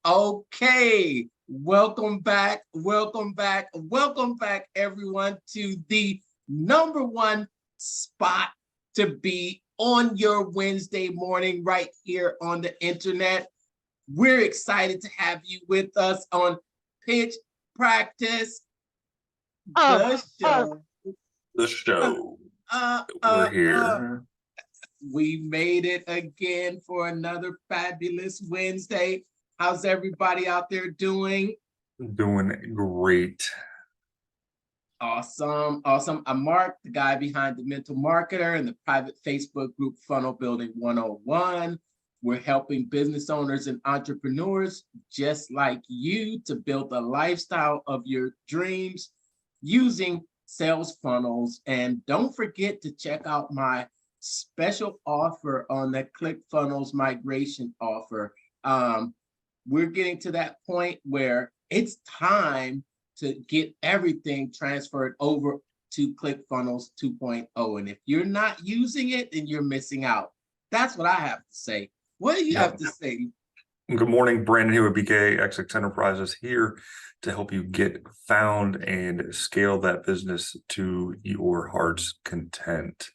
Okay, welcome back, everyone, to the number one spot to be on your Wednesday morning right here on the internet. We're excited to have you with us on Pitch Practice, the show. The show. We're here. We made it again for another fabulous Wednesday. How's everybody out there doing? Doing great. Awesome. I'm Mark, the guy behind The Mental Marketer and the private Facebook group Funnel Building 101. We're helping business owners and entrepreneurs just like you to build a lifestyle of your dreams using sales funnels. And don't forget to check out my special offer on the ClickFunnels migration offer. We're getting to that point where it's time to get everything transferred over to ClickFunnels 2.0. And if you're not using it, then you're missing out. That's what I have to say. What do you have to say? Good morning, Brandon here with BKXX Enterprises, here to help you get found and scale that business to your heart's content.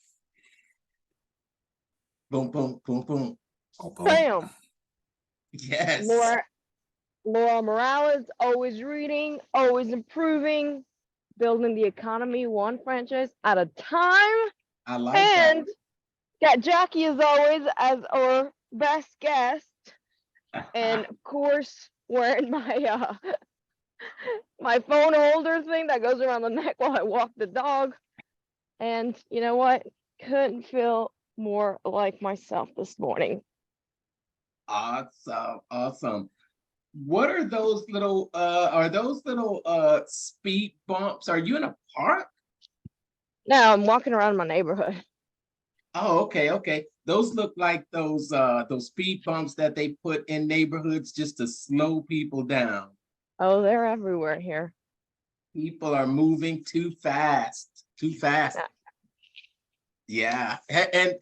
Boom, boom, boom, boom. Oh, boom. Bam. Yes. Laura Morales, always reading, always improving, building the economy one franchise at a time. I like that. And got Jackie as always as our best guest. And of course, wearing my my phone holder thing that goes around the neck while I walk the dog. And you know what? Couldn't feel more like myself this morning. Awesome. What are those little speed bumps? Are you in a park? Now I'm walking around my neighborhood. Oh, okay. Those look like those speed bumps that they put in neighborhoods just to slow people down. Oh, they're everywhere here. People are moving too fast. Yeah. And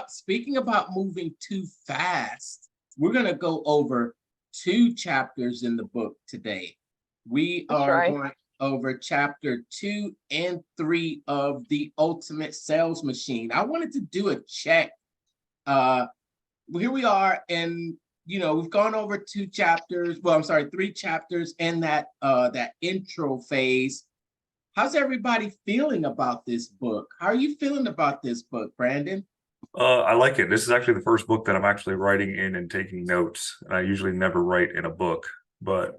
speaking about moving too fast, we're going to go over 2 chapters in the book today. We are going over chapter 2 and 3 of The Ultimate Sales Machine. I wanted to do a check. Here we are, and we've gone over 3 chapters in that intro phase. How's everybody feeling about this book? How are you feeling about this book, Brandon? I like it. This is actually the first book that I'm actually writing in and taking notes. I usually never write in a book, but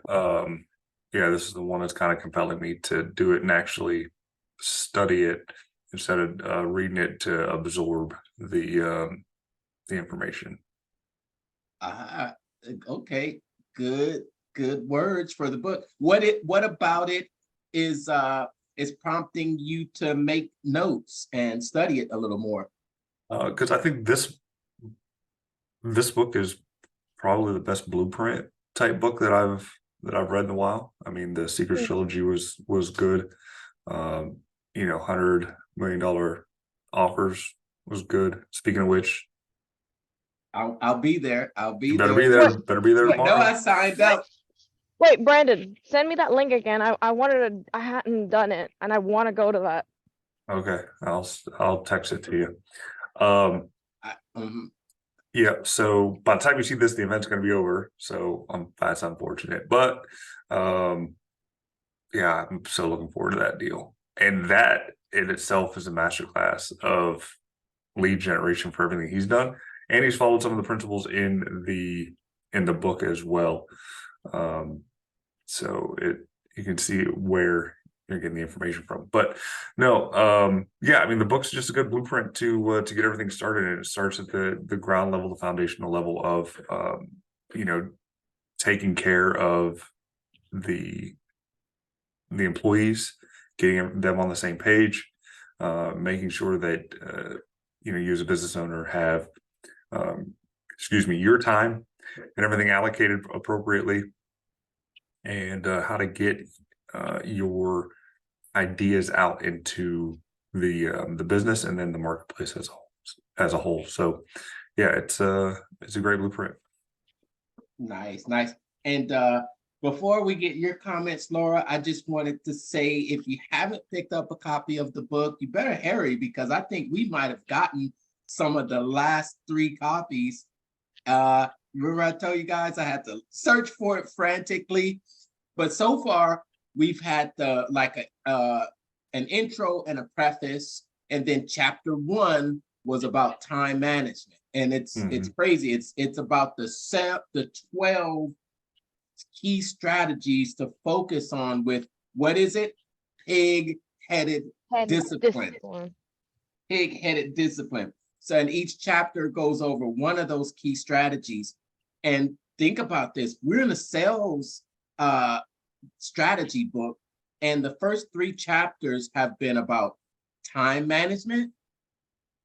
this is the one that's kind of compelling me to do it and actually study it instead of reading it to absorb the information. Okay, good words for the book. What about it is prompting you to make notes and study it a little more? Because I think this book is probably the best blueprint type book that I've read in a while. I mean, the Secrets Trilogy was good. $100 million offers was good. Speaking of which, I'll be there. You better be there. Better be there tomorrow. No, I signed up. Wait, Brandon, send me that link again. I hadn't done it, and I want to go to that. Okay, I'll text it to you. Yeah, so by the time you see this, the event's going to be over, so that's unfortunate, but I'm so looking forward to that deal. And that in itself is a masterclass of lead generation for everything he's done, and he's followed some of the principles in the book as well. So you can see where you're getting the information from. But no, I mean, the book's just a good blueprint to get everything started, and it starts at the ground level, the foundational level of taking care of the employees, getting them on the same page, making sure that you as a business owner have your time and everything allocated appropriately, and how to get your ideas out into the business and then the marketplace as a whole. So yeah, it's a great blueprint. Nice. And before we get your comments, Laura, I just wanted to say, if you haven't picked up a copy of the book, you better hurry, because I think we might have gotten some of the last 3 copies. Remember I told you guys I had to search for it frantically, but so far we've had an intro and a preface, and then chapter 1 was about time management. And it's crazy. It's about the 12 key strategies to focus on with, what is it? Pig-headed discipline. Pig-headed discipline. So, and each chapter goes over one of those key strategies. And think about this, we're in a sales strategy book, and the first 3 chapters have been about time management.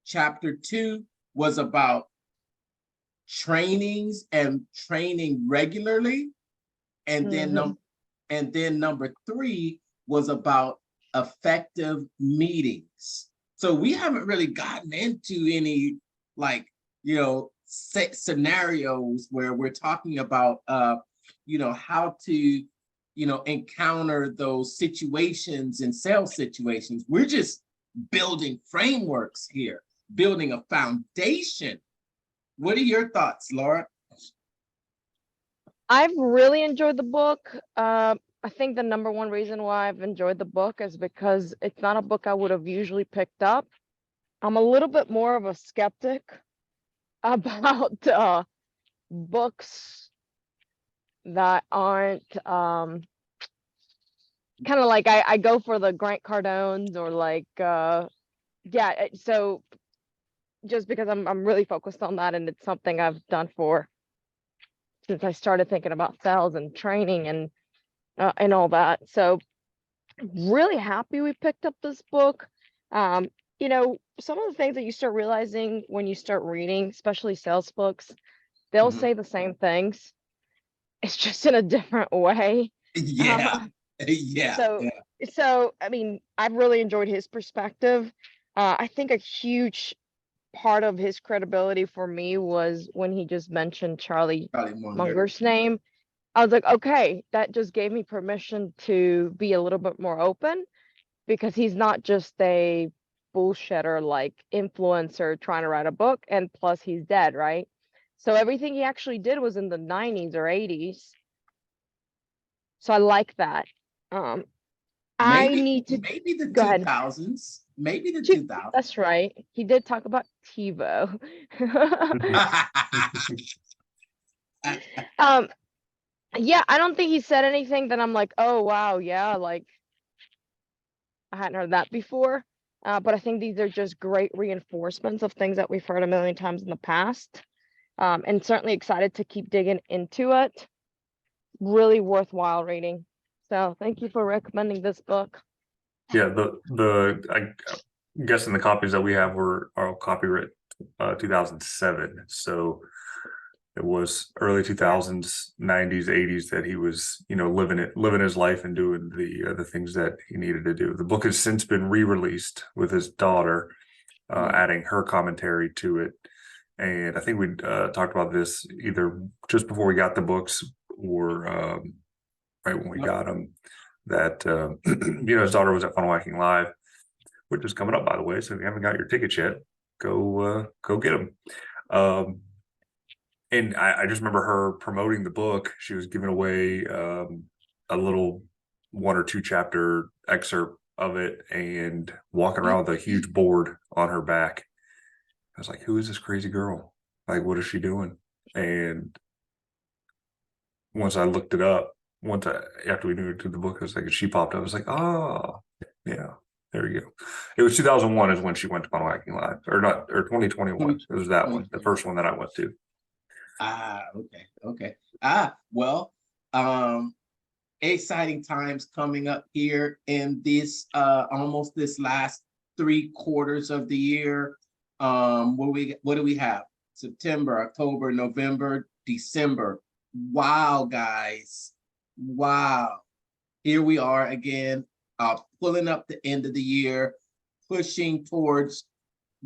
Chapter 2 was about trainings and training regularly. And then number 3 was about effective meetings. So we haven't really gotten into any, like, scenarios where we're talking about, how to, encounter those situations in sales situations. We're just building frameworks here, building a foundation. What are your thoughts, Laura? I've really enjoyed the book. I think the number one reason why I've enjoyed the book is because it's not a book I would have usually picked up. I'm a little bit more of a skeptic about books that aren't kind of like, I go for the Grant Cardones, or like so just because I'm really focused on that, and it's something I've done since I started thinking about sales and training and all that. So really happy we picked up this book. Some of the things that you start realizing when you start reading, especially sales books, they'll say the same things. It's just in a different way. Yeah. So I mean, I've really enjoyed his perspective. I think a huge part of his credibility for me was when he just mentioned Charlie Munger's name. I was like, okay, that just gave me permission to be a little bit more open, because he's not just a bullshitter, like influencer trying to write a book, and plus he's dead, right? So everything he actually did was in the 90s or 80s. So I like that. Maybe the 2000s. Maybe the 2000s. That's right. He did talk about TiVo. Yeah, I don't think he said anything that I'm like, oh wow, yeah, like I hadn't heard that before. But I think these are just great reinforcements of things that we've heard a million times in the past. And certainly excited to keep digging into it. Really worthwhile reading. So thank you for recommending this book. Yeah, I'm guessing the copies that we have are copyright 2007. So it was early 2000s, 90s, 80s that he was, living his life and doing the things that he needed to do. The book has since been re-released with his daughter, adding her commentary to it. And I think we talked about this either just before we got the books or right when we got them, that his daughter was at Funnel Hacking Live, which is coming up, by the way. So if you haven't got your tickets yet, go get them. And I just remember her promoting the book. She was giving away a little 1 or 2 chapter excerpt of it and walking around with a huge board on her back. I was like, who is this crazy girl? Like, what is she doing? And once I looked it up, after we knew the book, I was like, she popped up. I was like, oh, yeah, there you go. It was 2001 is when she went to Funnel Hacking Live, or 2021. It was that one, the first one that I went to. Okay. Well, exciting times coming up here in this almost this last 3 quarters of the year. What do we have? September, October, November, December. Wow, guys. Wow. Here we are again, pulling up the end of the year, pushing towards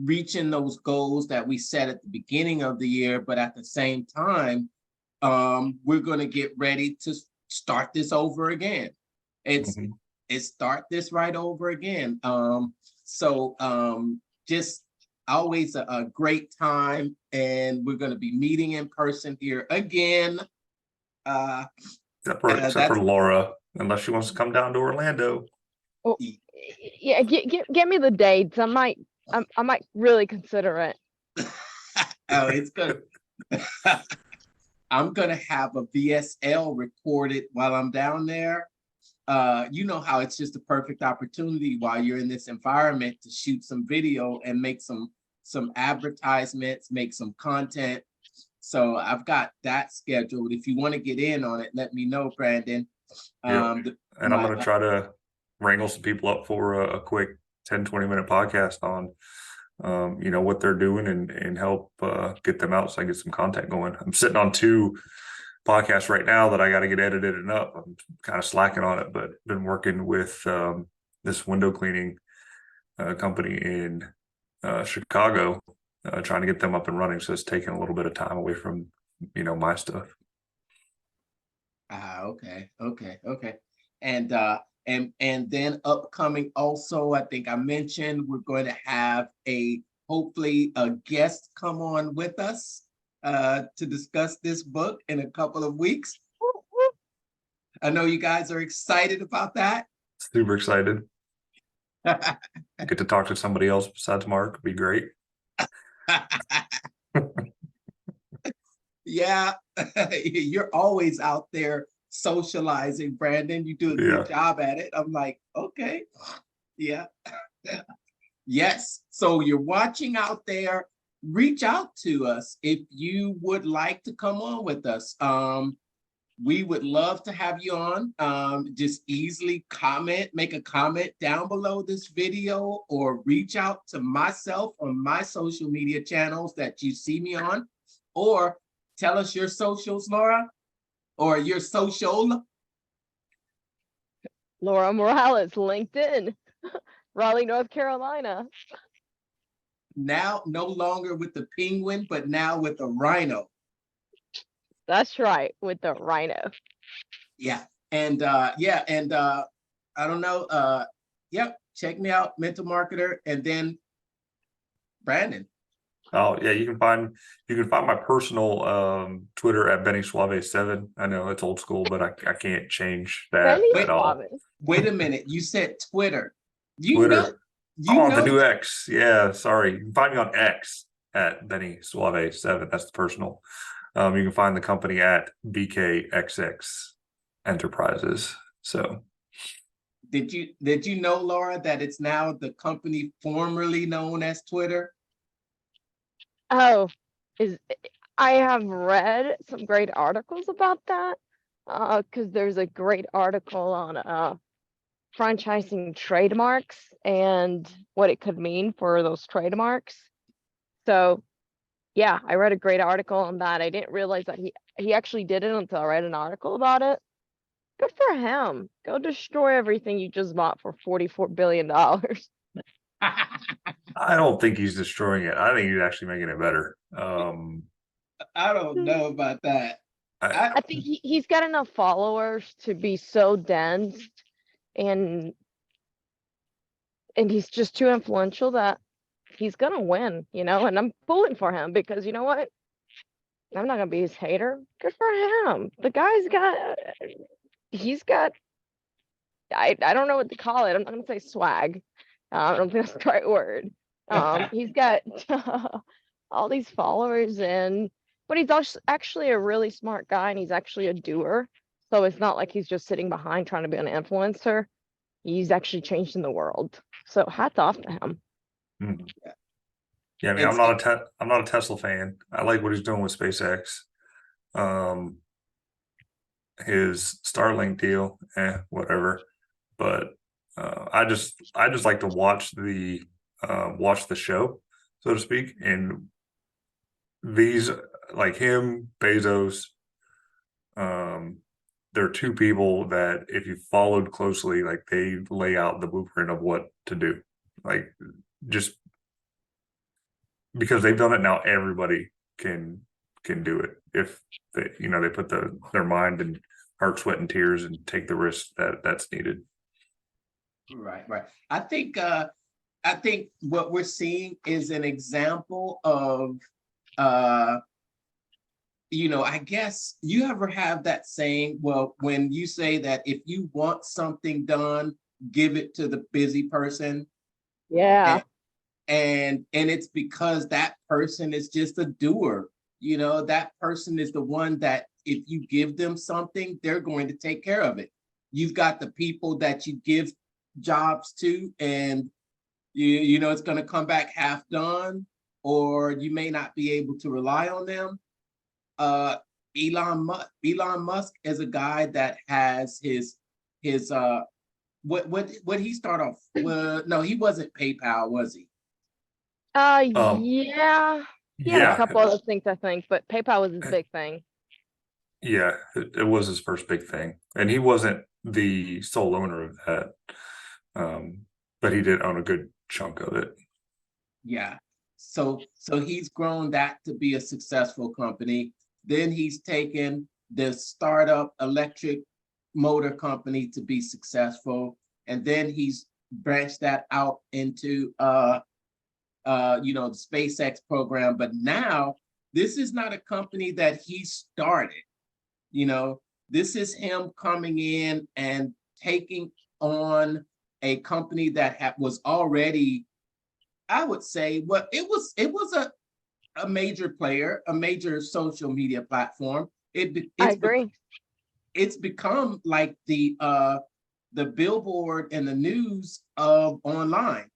reaching those goals that we set at the beginning of the year, but at the same time, we're gonna get ready to start this over again. It's Mhm. start this right over again. So just always a great time, and we're gonna be meeting in person here again. Except for That's Laura, unless she wants to come down to Orlando. Oh, yeah, get me the dates. I might really consider it. oh, it's good. I'm gonna have a VSL recorded while I'm down there. You know how it's just a perfect opportunity while you're in this environment to shoot some video and make some advertisements, make some content. So I've got that scheduled. If you want to get in on it, let me know, Brandon. And I'm going to try to wrangle some people up for a quick 10-20 minute podcast on what they're doing and help get them out so I get some content going. I'm sitting on 2 podcasts right now that I got to get edited and up. I'm kind of slacking on it, but been working with this window cleaning company in Chicago, trying to get them up and running. So it's taking a little bit of time away from my stuff. Okay. And then upcoming also, I think I mentioned we're going to have hopefully a guest come on with us to discuss this book in a couple of weeks. I know you guys are excited about that. Super excited. Get to talk to somebody else besides Mark. Would be great. Yeah, you're always out there socializing, Brandon. You do a good job at it. I'm like, okay, yeah. Yes. So you're watching out there. Reach out to us if you would like to come on with us. We would love to have you on. Just easily make a comment down below this video, or reach out to myself on my social media channels that you see me on, or tell us your socials, Laura, or your social. Laura Morales, LinkedIn, Raleigh, North Carolina. Now, no longer with the penguin, but now with the rhino. That's right, with the rhino. Yeah. And I don't know. Yep. Check me out, Mental Marketer, and then Brandon. Oh yeah, you can find my personal Twitter at Benny Suave 7. I know it's old school, but I can't change that at all. Wait a minute. You said Twitter. Twitter. The new X. Yeah, sorry. You can find me on X at Benny Suave 7. That's the personal. You can find the company at BKXX Enterprises. So did you know, Laura, that it's now the company formerly known as Twitter? Oh, I have read some great articles about that. Because there's a great article on franchising trademarks and what it could mean for those trademarks. So yeah, I read a great article on that. I didn't realize that he actually did it until I read an article about it. Good for him. Go destroy everything you just bought for $44 billion. I don't think he's destroying it. I think he's actually making it better. I don't know about that. I think he's got enough followers to be so dense, and he's just too influential that he's gonna win, and I'm pulling for him because you know what? I'm not gonna be his hater. Good for him. The guy's got I don't know what to call it. I'm not gonna say swag. I don't think that's the right word. He's got all these followers, but he's actually a really smart guy, and he's actually a doer. So it's not like he's just sitting behind trying to be an influencer. He's actually changing the world. So hats off to him. Mm-hmm. Yeah, I mean, I'm not a Tesla fan. I like what he's doing with SpaceX. His Starlink deal, whatever. But I just like to watch the show, so to speak. And these, like him, Bezos, they're 2 people that if you followed closely, like they lay out the blueprint of what to do. Like just because they've done it now, everybody can can do it if they, they put their mind and heart, sweat, and tears and take the risk that's needed. Right, right. I think what we're seeing is an example of I guess you ever have that saying, well, when you say that if you want something done, give it to the busy person. Yeah. And it's because that person is just a doer. That person is the one that if you give them something, they're going to take care of it. You've got the people that you give jobs to, and you know it's going to come back half done, or you may not be able to rely on them. Elon Musk is a guy that has his what he start off. Well, no, he wasn't PayPal, was he? Yeah. He had a Yeah, couple other things, I think, but PayPal was his big thing. yeah, it was his first big thing, and he wasn't the sole owner of that, but he did own a good chunk of it. Yeah. So he's grown that to be a successful company. Then he's taken the startup electric motor company to be successful, and then he's branched that out into the SpaceX program. But now this is not a company that he started. This is him coming in and taking on a company that was already, I would say, well, it was a major player, a major social media platform. I agree. It's become like the billboard and the news of online.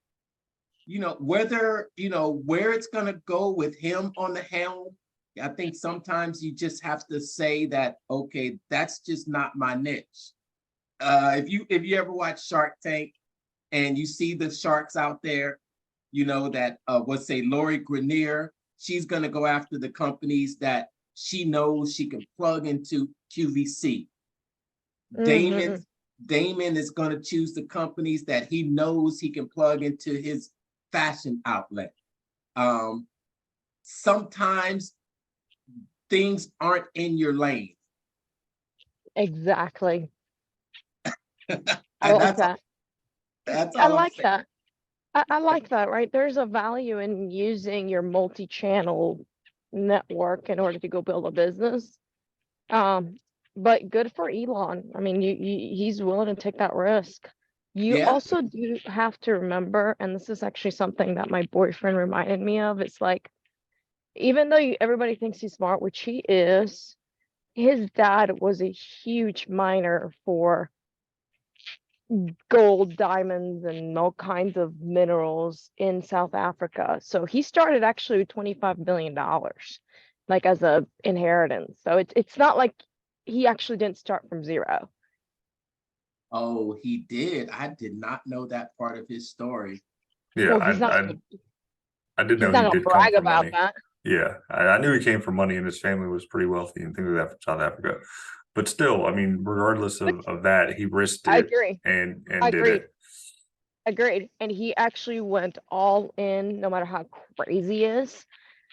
Whether where it's going to go with him on the helm, I think sometimes you just have to say that, okay, that's just not my niche. If you ever watch Shark Tank and you see the sharks out there, that let's say Lori Greiner, she's going to go after the companies that she knows she can plug into QVC. Mhm. Damon is going to choose the companies that he knows he can plug into his fashion outlet. Sometimes things aren't in your lane. Exactly. I And like that. that's I all I'm like saying. that. I like that, right? There's a value in using your multi-channel network in order to go build a business. But good for Elon. I mean, he's willing to take that risk. You Yeah. also do have to remember, and this is actually something that my boyfriend reminded me of. It's like, even though everybody thinks he's smart, which he is, his dad was a huge miner for gold, diamonds, and all kinds of minerals in South Africa. So he started actually with $25 million, like as a inheritance. So it's not like he actually didn't start from zero. Oh, he did. I did not know that part of his story. Yeah, Well, I did he's know not he gonna did come brag from about money. that. Yeah, I knew he came from money, and his family was pretty wealthy and things like that from South Africa. But still, I mean, regardless of that, he risked I it agree. and did Agreed. it. Agreed. And he actually went all in, no matter how crazy he is.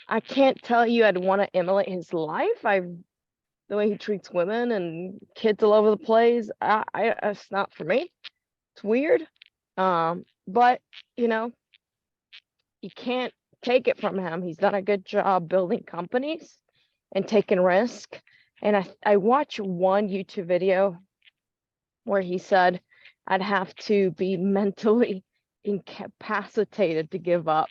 I can't tell you I'd want to emulate his life. The way he treats women and kids all over the place. It's not for me. It's weird. But you can't take it from him. He's done a good job building companies and taking risk. And I watched one YouTube video where he said I'd have to be mentally incapacitated to give up.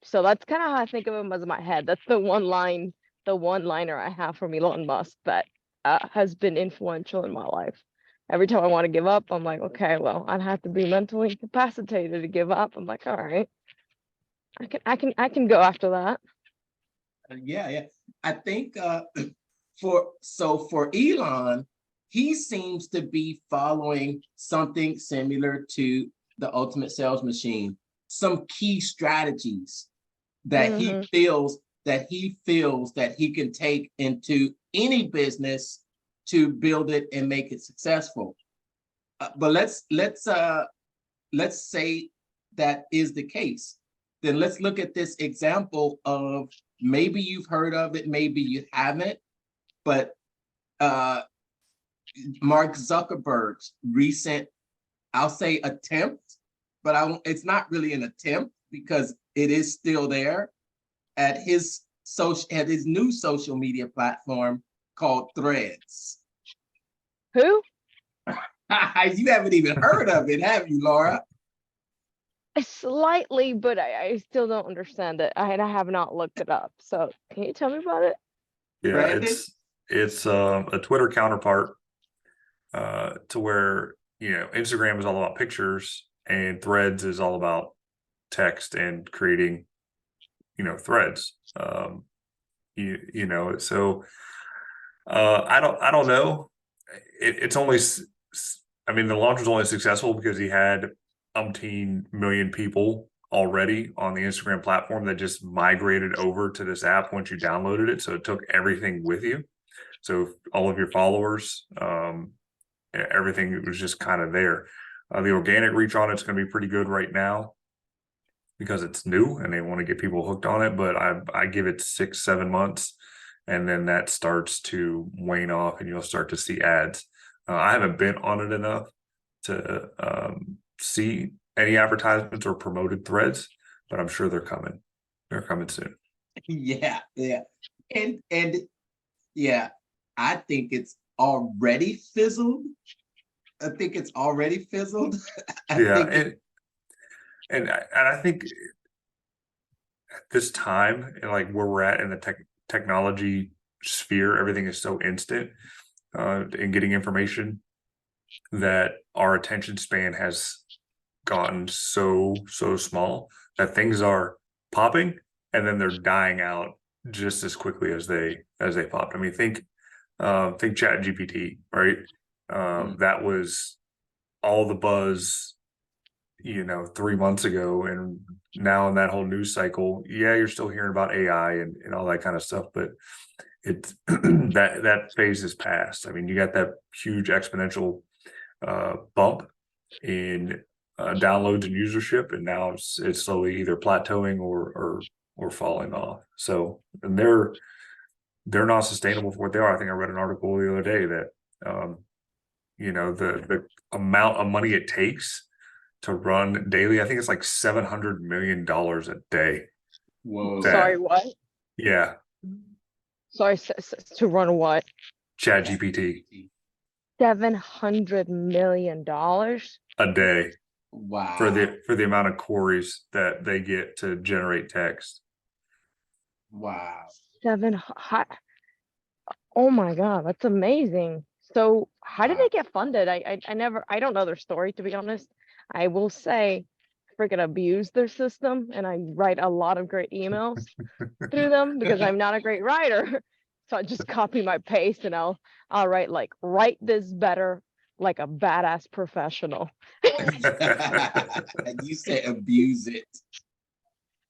So that's kind of how I think of him as my head. That's the one-liner I have from Elon Musk that has been influential in my life. Every time I want to give up, I'm like, okay, well, I'd have to be mentally incapacitated to give up. I'm like, all right, I can go after that. Yeah. I think for Elon, he seems to be following something similar to the Ultimate Sales Machine. Some key strategies that he feels that he can take into any business to build it and make it successful. But let's say that is the case. Then let's look at this example of maybe you've heard of it, maybe you haven't, but Mark Zuckerberg's recent, I'll say attempt, but it's not really an attempt because it is still there at his new social media platform called Threads. Who? You haven't even heard of it, have you, Laura? Slightly, but I still don't understand it. I have not looked it up. So can you tell me about it? Yeah, Brandon? it's a Twitter counterpart to where, you know, Instagram is all about pictures and Threads is all about text and creating, you know, threads. You know, so I don't know. It's only I mean, the launch was only successful because he had umpteen million people already on the Instagram platform that just migrated over to this app once you downloaded it. So it took everything with you. So all of your followers, everything was just kind of there. The organic reach on it's going to be pretty good right now because it's new and they want to get people hooked on it. But I give it 6-7 months, and then that starts to wane off, and you'll start to see ads. I haven't been on it enough to see any advertisements or promoted threads, but I'm sure they're coming. They're coming soon. Yeah, and yeah, I think it's already fizzled. I think it's already fizzled. And I think at this time, and like where we're at in the technology sphere, everything is so instant in getting information that our attention span has gotten so small that things are popping and then they're dying out just as quickly as they popped. I mean, think ChatGPT, right? That was all the buzz, you know, 3 months ago, and now in that whole news cycle, yeah, you're still hearing about AI and all that kind of stuff, but it's that phase is past. I mean, you got that huge exponential bump in downloads and usership, and now it's slowly either plateauing or falling off. So, and they're not sustainable for what they are. I think I read an article the other day that you know, the amount of money it takes to run daily, I think it's like $700 million a day. Whoa. Sorry, what? Yeah. Sorry, to run what? ChatGPT $700 million? a day. Wow. For the amount of queries that they get to generate text. Wow. Oh my God, that's amazing. So how did they get funded? I don't know their story, to be honest. I will say I freaking abuse their system and I write a lot of great emails through them because I'm not a great writer. So I just copy my paste and I'll write like, write this better like a badass professional. You say abuse it.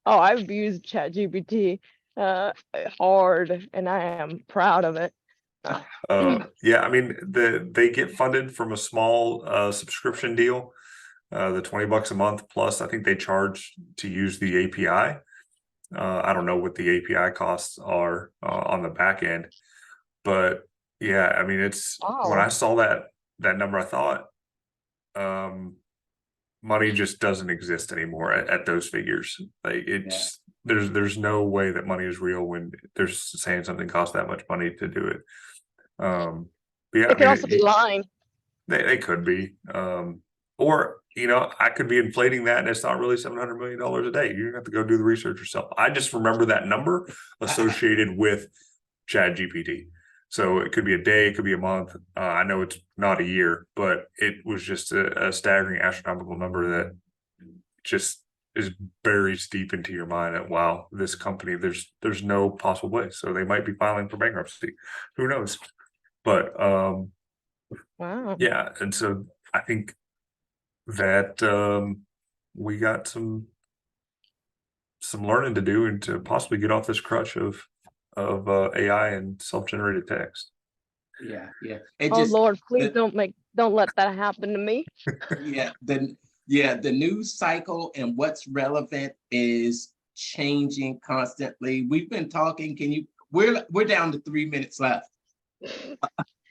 Oh, I've abused ChatGPT hard and I am proud of it. Yeah, I mean, they get funded from a small subscription deal, the $20 a month plus I think they charge to use the API. I don't know what the API costs are on the back end, but yeah, I mean, it's when I saw that number, I thought money just doesn't exist anymore at those figures. Like it's there's no way that money is real when they're saying something costs that much money to do it. But yeah, it could also be lying. They could be, or you know, I could be inflating that, and it's not really $700 million a day. You have to go do the research yourself. I just remember that number associated with ChatGPT. So it could be a day, it could be a month. I know it's not a year, but it was just a staggering astronomical number that just is buries deep into your mind that, wow, this company, there's no possible way. So they might be filing for bankruptcy. Who knows? But wow. Yeah, and so I think that we got some learning to do and to possibly get off this crutch of AI and self-generated text. Yeah. Oh Lord, please don't let that happen to me. The news cycle and what's relevant is changing constantly. We've been talking, we're down to 3 minutes left.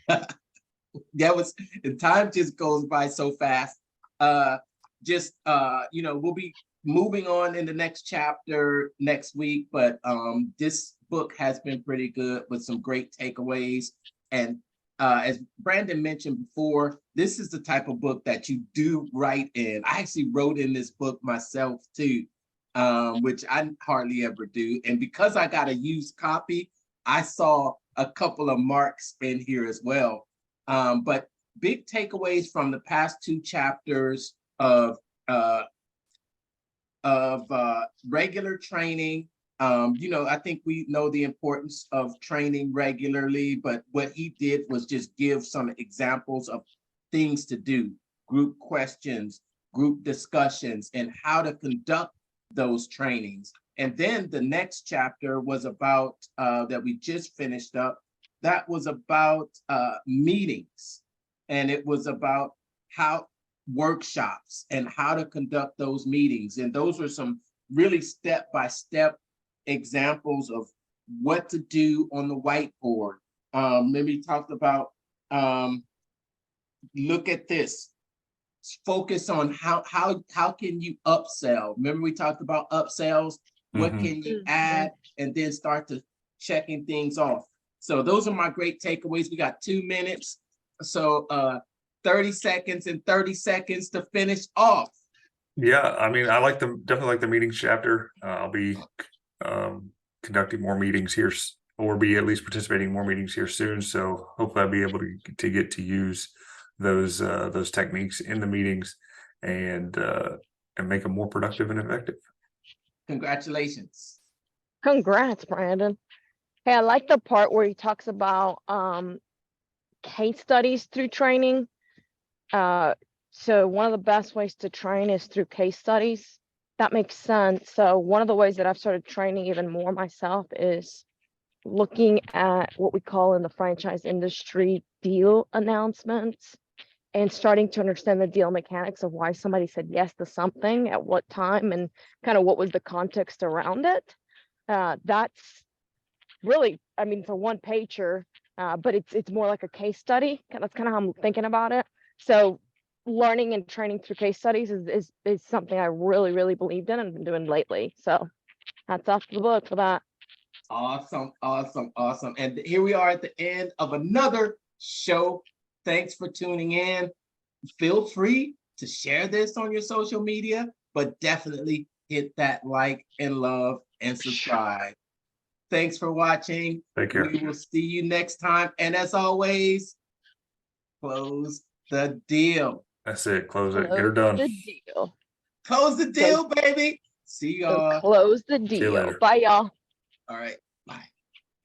The time just goes by so fast. We'll be moving on in the next chapter next week, but this book has been pretty good with some great takeaways. And as Brandon mentioned before, this is the type of book that you do write in. I actually wrote in this book myself too, which I hardly ever do. And because I got a used copy, I saw a couple of marks in here as well. But big takeaways from the past 2 chapters of regular training. I think we know the importance of training regularly, but what he did was just give some examples of things to do, group questions, group discussions, and how to conduct those trainings. And then the next chapter was about, that we just finished up, that was about meetings. And it was about how workshops and how to conduct those meetings. And those were some really step-by-step examples of what to do on the whiteboard. Maybe talked about, look at this, focus on how can you upsell. Remember we talked about upsells, what can you add, and then start to checking things off. So those are my great takeaways. We got 2 minutes. So 30 seconds and 30 seconds to finish off. Yeah, I mean, definitely like the meetings chapter. I'll be conducting more meetings here, or be at least participating in more meetings here soon. So hopefully I'll be able to get to use those techniques in the meetings and make them more productive and effective. Congratulations. Congrats, Brandon. Hey, I like the part where he talks about case studies through training. So one of the best ways to train is through case studies. That makes sense. So one of the ways that I've started training even more myself is looking at what we call in the franchise industry deal announcements and starting to understand the deal mechanics of why somebody said yes to something at what time and kind of what was the context around it. That's really, I mean, for one pager, but it's more like a case study. That's kind of how I'm thinking about it. So learning and training through case studies is something I really, really believed in and been doing lately. So hats off to the book for that. Awesome, awesome, awesome. And here we are at the end of another show. Thanks for tuning in. Feel free to share this on your social media, but definitely hit that like and love and subscribe. Thanks for watching. Take care. We will see you next time. And as always, close the deal. That's it. Close it. Get her done. The deal. Close the deal, baby. See y'all. Close the you deal. later. Bye, y'all. All right.